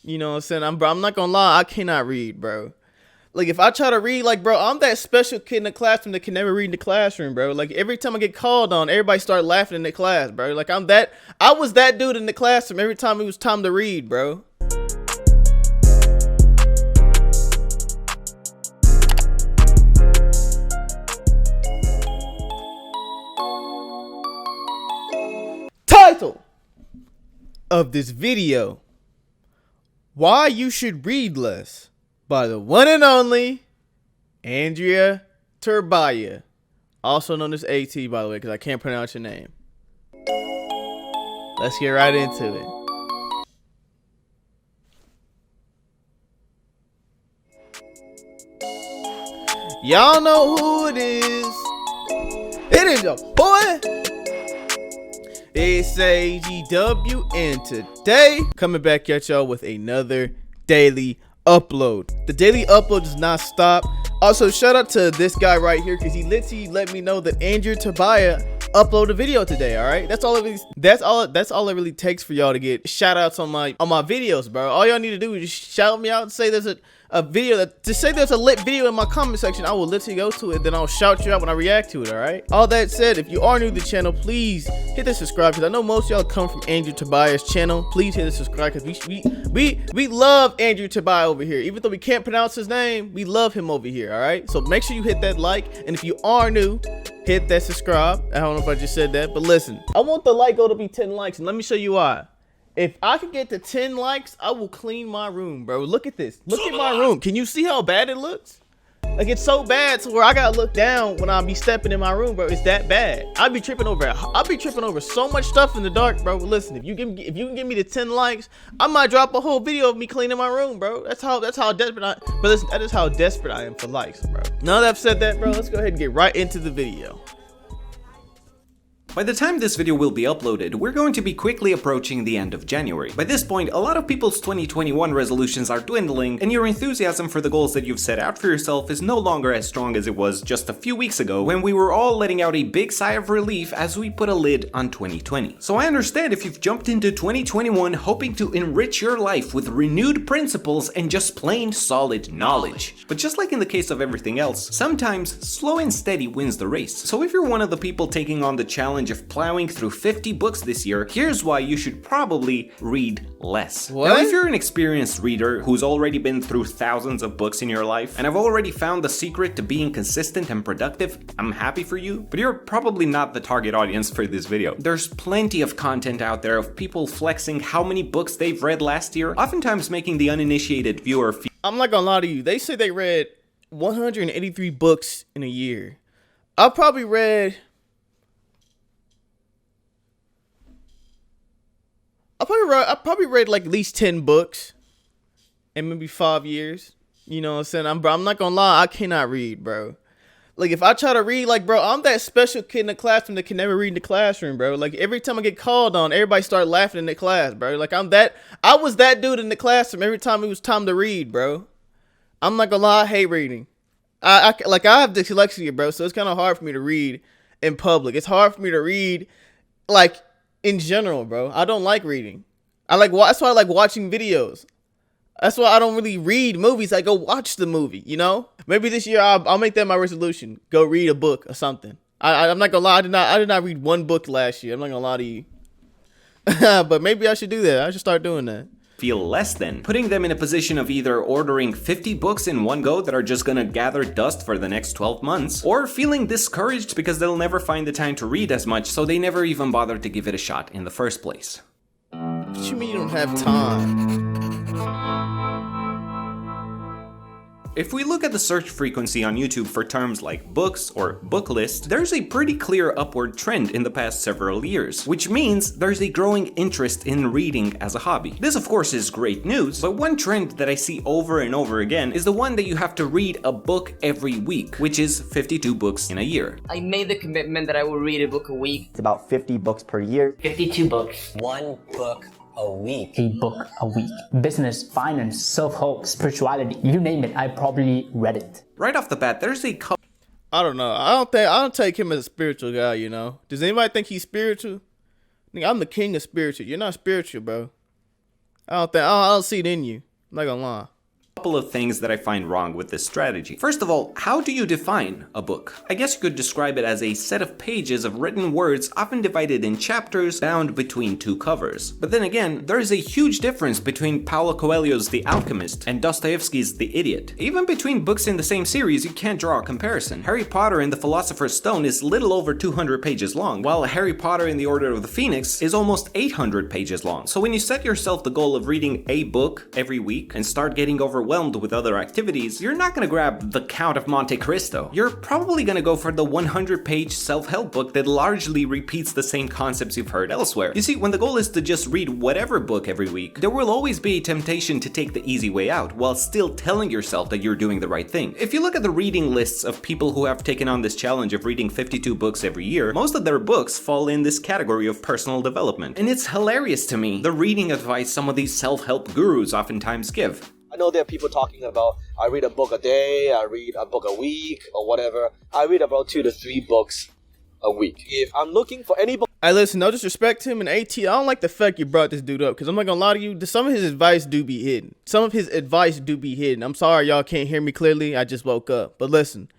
You know what I'm saying? Bro, I'm not gonna lie, I cannot read, bro. Like, if I try to read, like, bro, I'm that special kid in the classroom that can never read in the classroom, bro. Like, every time I get called on, everybody start laughing in the class, bro. Like, I was that dude in the classroom every time it was time to read, bro. Title of this video: Why You Should Read Less, by the one and only Andrei Terbea, also known as AT, by the way, because I can't pronounce your name. Let's get right into it. Y'all know who it is. It is your boy ItsAGW, and today coming back at y'all with another daily upload. The daily upload does not stop. Also, shout out to this guy right here, because he literally let me know that Andrei Terbea upload a video today. All right, that's all it really takes for y'all to get shout outs on my videos, bro. All y'all need to do is just shout me out and say there's a video just say there's a lit video in my comment section. I will literally go to it, then I'll shout you out when I react to it. All right, all that said, if you are new to the channel, please hit the subscribe, because I know most of y'all come from Andrei Terbea's channel. Please hit the subscribe, because we love Andrei Terbea over here. Even though we can't pronounce his name, we love him over here. All right, so make sure you hit that like, and if you are new, hit that subscribe. I don't know if I just said that, but listen, I want the like goal to be 10 likes, and let me show you why. If I can get to 10 likes, I will clean my room, bro. Look at this. Look at my room. Can you see how bad it looks? Like, it's so bad to where I gotta look down when I be stepping in my room, bro. It's that bad. I be tripping over so much stuff in the dark, bro. But listen, if you can give me the 10 likes, I might drop a whole video of me cleaning my room, bro. That's how desperate but listen, that is how desperate I am for likes, bro. Now that I've said that, bro, let's go ahead and get right into the video. By the time this video will be uploaded, we're going to be quickly approaching the end of January. By this point, a lot of people's 2021 resolutions are dwindling, and your enthusiasm for the goals that you've set out for yourself is no longer as strong as it was just a few weeks ago, when we were all letting out a big sigh of relief as we put a lid on 2020. So I understand if you've jumped into 2021 hoping to enrich your life with renewed principles and just plain solid knowledge. But just like in the case of everything else, sometimes slow and steady wins the race. So if you're one of the people taking on the challenge of plowing through 50 books this year, here's why you should probably read less. What? Now, if you're an experienced reader who's already been through thousands of books in your life and have already found the secret to being consistent and productive, I'm happy for you, but you're probably not the target audience for this video. There's plenty of content out there of people flexing how many books they've read last year, oftentimes making the uninitiated viewer feel— I'm not gonna lie to you. They say they read 183 books in a year. I probably read like at least 10 books in maybe 5 years. You know what I'm saying? I'm not gonna lie, I cannot read, bro. Like, if I try to read, like, bro, I'm that special kid in the classroom that can never read in the classroom, bro. Like, every time I get called on, everybody start laughing in the class, bro. Like, I was that dude in the classroom every time it was time to read, bro. I'm not gonna lie, I hate reading. I have dyslexia, bro, so it's kind of hard for me to read in public. It's hard for me to read, like, in general, bro. I don't like reading. That's why I like watching videos. That's why I don't really read movies. I go watch the movie, you know? Maybe this year I'll make that my resolution. Go read a book or something. I'm not gonna lie, I did not read one book last year. I'm not gonna lie to you. But maybe I should do that. I should start doing that. Feel less than, putting them in a position of either ordering 50 books in one go that are just gonna gather dust for the next 12 months, or feeling discouraged because they'll never find the time to read as much, so they never even bother to give it a shot in the first place. What you mean you don't have time? If we look at the search frequency on YouTube for terms like books or book list, there's a pretty clear upward trend in the past several years, which means there's a growing interest in reading as a hobby. This of course is great news, but one trend that I see over and over again is the one that you have to read a book every week, which is 52 books in a year. I made the commitment that I will read a book a week. It's about 50 books per year. 52 books. One book a week. A book a week. Business, finance, self-help, spirituality, you name it, I probably read it. Right off the bat, there's a couple— I don't know. I don't take him as a spiritual guy, you know? Does anybody think he's spiritual? I'm the king of spiritual. You're not spiritual, bro. I don't see it in you. I'm not gonna lie. Couple of things that I find wrong with this strategy. First of all, how do you define a book? I guess you could describe it as a set of pages of written words, often divided in chapters, bound between two covers. But then again, there is a huge difference between Paulo Coelho's The Alchemist and Dostoevsky's The Idiot. Even between books in the same series, you can't draw a comparison. Harry Potter and the Philosopher's Stone is little over 200 pages long, while Harry Potter and the Order of the Phoenix is almost 800 pages long. So when you set yourself the goal of reading a book every week and start getting overwhelmed with other activities, you're not gonna grab The Count of Monte Cristo. You're probably gonna go for the 100-page self-help book that largely repeats the same concepts you've heard elsewhere. You see, when the goal is to just read whatever book every week, there will always be a temptation to take the easy way out, while still telling yourself that you're doing the right thing. If you look at the reading lists of people who have taken on this challenge of reading 52 books every year, most of their books fall in this category of personal development. And it's hilarious to me, the reading advice some of these self-help gurus oftentimes give. I know there are people talking about, I read a book a day, I read a book a week, or whatever. I read about 2 to 3 books a week. If I'm looking for any book... Hey, listen, no disrespect to him and AT. I don't like the fact you brought this dude up, because I'm not gonna lie to you, some of his advice do be hidden. I'm sorry y'all can't hear me clearly, I just woke up. But listen,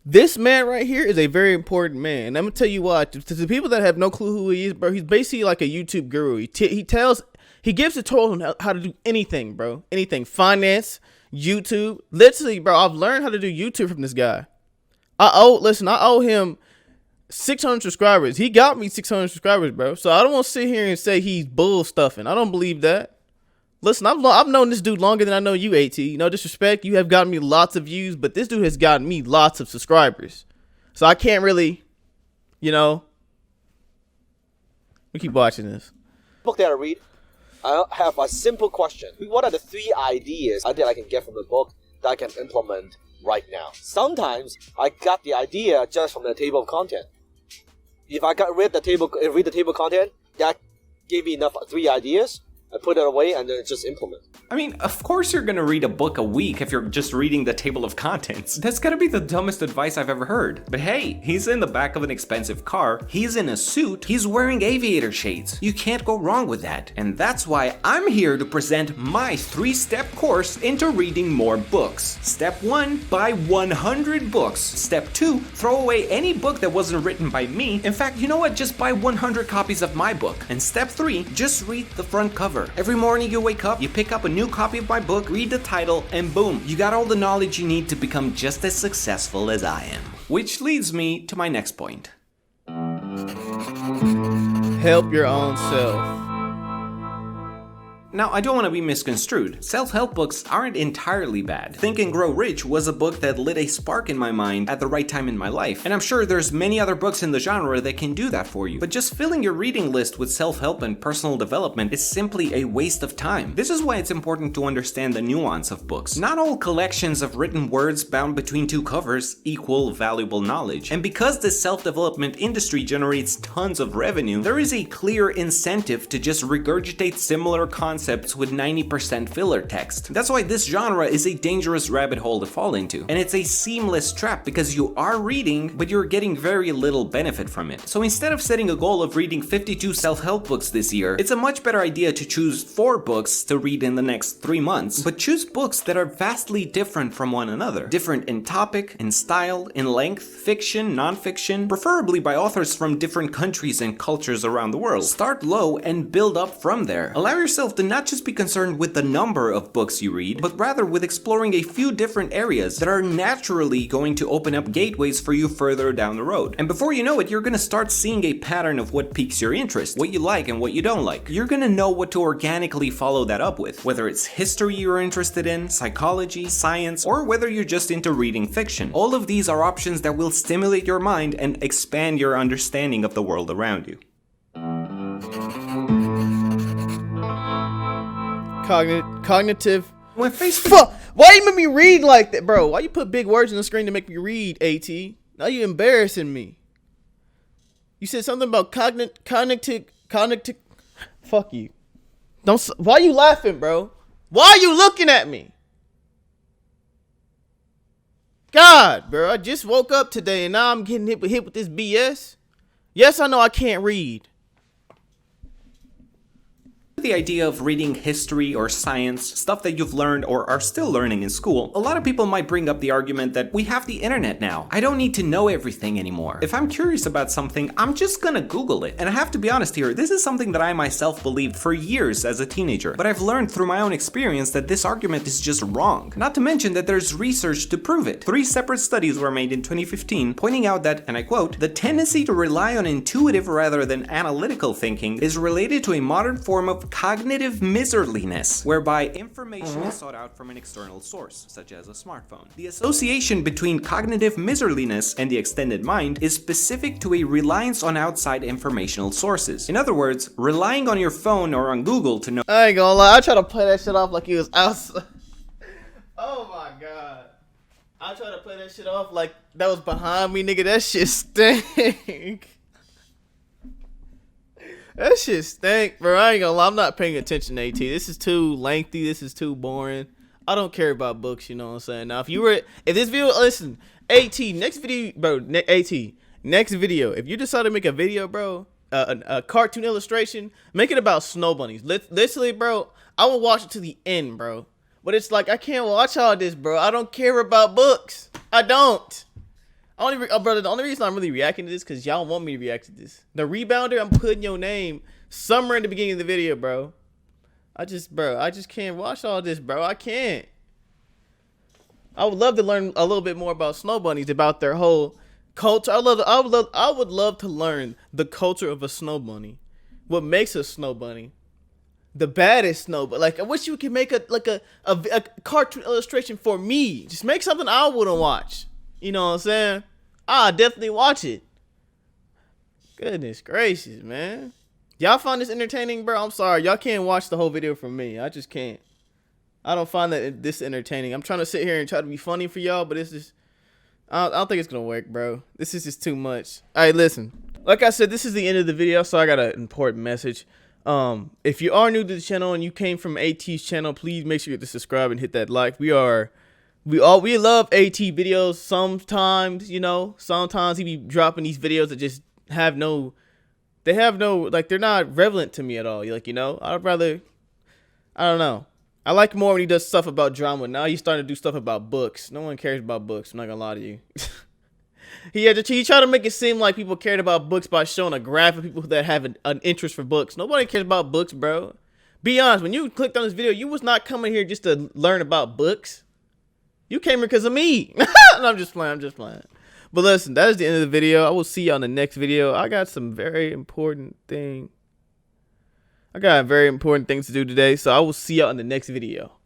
this man right here is a very important man. And I'm gonna tell you why. To the people that have no clue who he is, bro, he's basically like a YouTube guru. He gives a tutorial on how to do anything, bro. Anything. Finance, YouTube. Literally, bro, I've learned how to do YouTube from this guy. I owe him 600 subscribers. He got me 600 subscribers, bro. So I don't want to sit here and say he's bull stuffing. I don't believe that. Listen, I've known this dude longer than I know you, AT. No disrespect. You have gotten me lots of views, but this dude has gotten me lots of subscribers. So I can't really, we keep watching this. Book that I read, I have a simple question. What are the 3 ideas that I can get from the book that I can implement right now? Sometimes I got the idea just from the table of content. If I read the table of content, that gave me enough 3 ideas. I put it away and then just implement. I mean, of course you're gonna read a book a week if you're just reading the table of contents. That's gotta be the dumbest advice I've ever heard. But hey, he's in the back of an expensive car, he's in a suit, he's wearing aviator shades. You can't go wrong with that. And that's why I'm here to present my 3-step course into reading more books. Step 1, buy 100 books. Step 2, throw away any book that wasn't written by me. In fact, you know what? Just buy 100 copies of my book. And step 3, just read the front cover. Every morning you wake up, you pick up a new copy of my book, read the title, and boom, you got all the knowledge you need to become just as successful as I am. Which leads me to my next point. Help your own self. Now, I don't want to be misconstrued. Self-help books aren't entirely bad. Think and Grow Rich was a book that lit a spark in my mind at the right time in my life. And I'm sure there's many other books in the genre that can do that for you. But just filling your reading list with self-help and personal development is simply a waste of time. This is why it's important to understand the nuance of books. Not all collections of written words bound between 2 covers equal valuable knowledge. And because the self-development industry generates tons of revenue, there is a clear incentive to just regurgitate similar concepts with 90% filler text. That's why this genre is a dangerous rabbit hole to fall into. And it's a seamless trap because you are reading, but you're getting very little benefit from it. So instead of setting a goal of reading 52 self-help books this year, it's a much better idea to choose 4 books to read in the next 3 months, but choose books that are vastly different from one another. Different in topic, in style, in length, fiction, non-fiction, preferably by authors from different countries and cultures around the world. Start low and build up from there. Allow yourself to not just be concerned with the number of books you read, but rather with exploring a few different areas that are naturally going to open up gateways for you further down the road. And before you know it, you're gonna start seeing a pattern of what piques your interest, what you like and what you don't like. You're gonna know what to organically follow that up with, whether it's history you're interested in, psychology, science, or whether you're just into reading fiction. All of these are options that will stimulate your mind and expand your understanding of the world around you. Cognitive. When faced with Fuck! Why you make me read like that, bro? Why you put big words on the screen to make me read, AT? Now you embarrassing me. You said something about cognitive. Fuck you. Why you laughing, bro? Why you looking at me? God, bro, I just woke up today and now I'm getting hit with this BS. Yes, I know I can't read. The idea of reading history or science, stuff that you've learned or are still learning in school, a lot of people might bring up the argument that we have the internet now. I don't need to know everything anymore. If I'm curious about something, I'm just gonna Google it. And I have to be honest here, this is something that I myself believed for years as a teenager, but I've learned through my own experience that this argument is just wrong. Not to mention that there's research to prove it. 3 separate studies were made in 2015 pointing out that, and I quote, "The tendency to rely on intuitive rather than analytical thinking is related to a modern form of cognitive miserliness, whereby information is sought out from an external source, such as a smartphone. The association between cognitive miserliness and the extended mind is specific to a reliance on outside informational sources. In other words, relying on your phone or on Google to know." I ain't gonna lie, I try to play that shit off like he was outside. Oh my god. I try to play that shit off like that was behind me, nigga. That shit stink. That shit stink, bro. I ain't gonna lie, I'm not paying attention to AT. This is too lengthy. This is too boring. I don't care about books, you know what I'm saying? Now, if this video, listen, AT, next video, bro, AT, next video, if you decide to make a video, bro, a cartoon illustration, make it about snow bunnies. Literally, bro, I will watch it to the end, bro. But it's like, I can't watch all this, bro. I don't care about books. I don't. Brother, the only reason I'm really reacting to this because y'all want me to react to this. The rebounder, I'm putting your name somewhere in the beginning of the video, bro. I just can't watch all this, bro. I can't. I would love to learn a little bit more about snow bunnies, about their whole culture. I would love to learn the culture of a snow bunny. What makes a snow bunny? The baddest snow, but like I wish you could make a cartoon illustration for me. Just make something I wouldn't watch. You know what I'm saying? I'll definitely watch it. Goodness gracious, man. Y'all find this entertaining, bro? I'm sorry. Y'all can't watch the whole video from me. I just can't. I don't find that this entertaining. I'm trying to sit here and try to be funny for y'all, but it's just, I don't think it's going to work, bro. This is just too much. All right, listen. Like I said, this is the end of the video, so I got an important message. If you are new to the channel and you came from AT's channel, please make sure you subscribe and hit that like. We love AT videos. Sometimes, you know, sometimes he be dropping these videos that just have no, like, they're not relevant to me at all. Like, you know, I don't know. I like more when he does stuff about drama. Now he's starting to do stuff about books. No one cares about books. I'm not gonna lie to you. He tried to make it seem like people cared about books by showing a graph of people that have an interest for books. Nobody cares about books, bro. Be honest, when you clicked on this video, you was not coming here just to learn about books. You came here because of me. No, I'm just playing. But listen, that is the end of the video. I will see you on the next video. I got very important things to do today, so I will see you on the next video.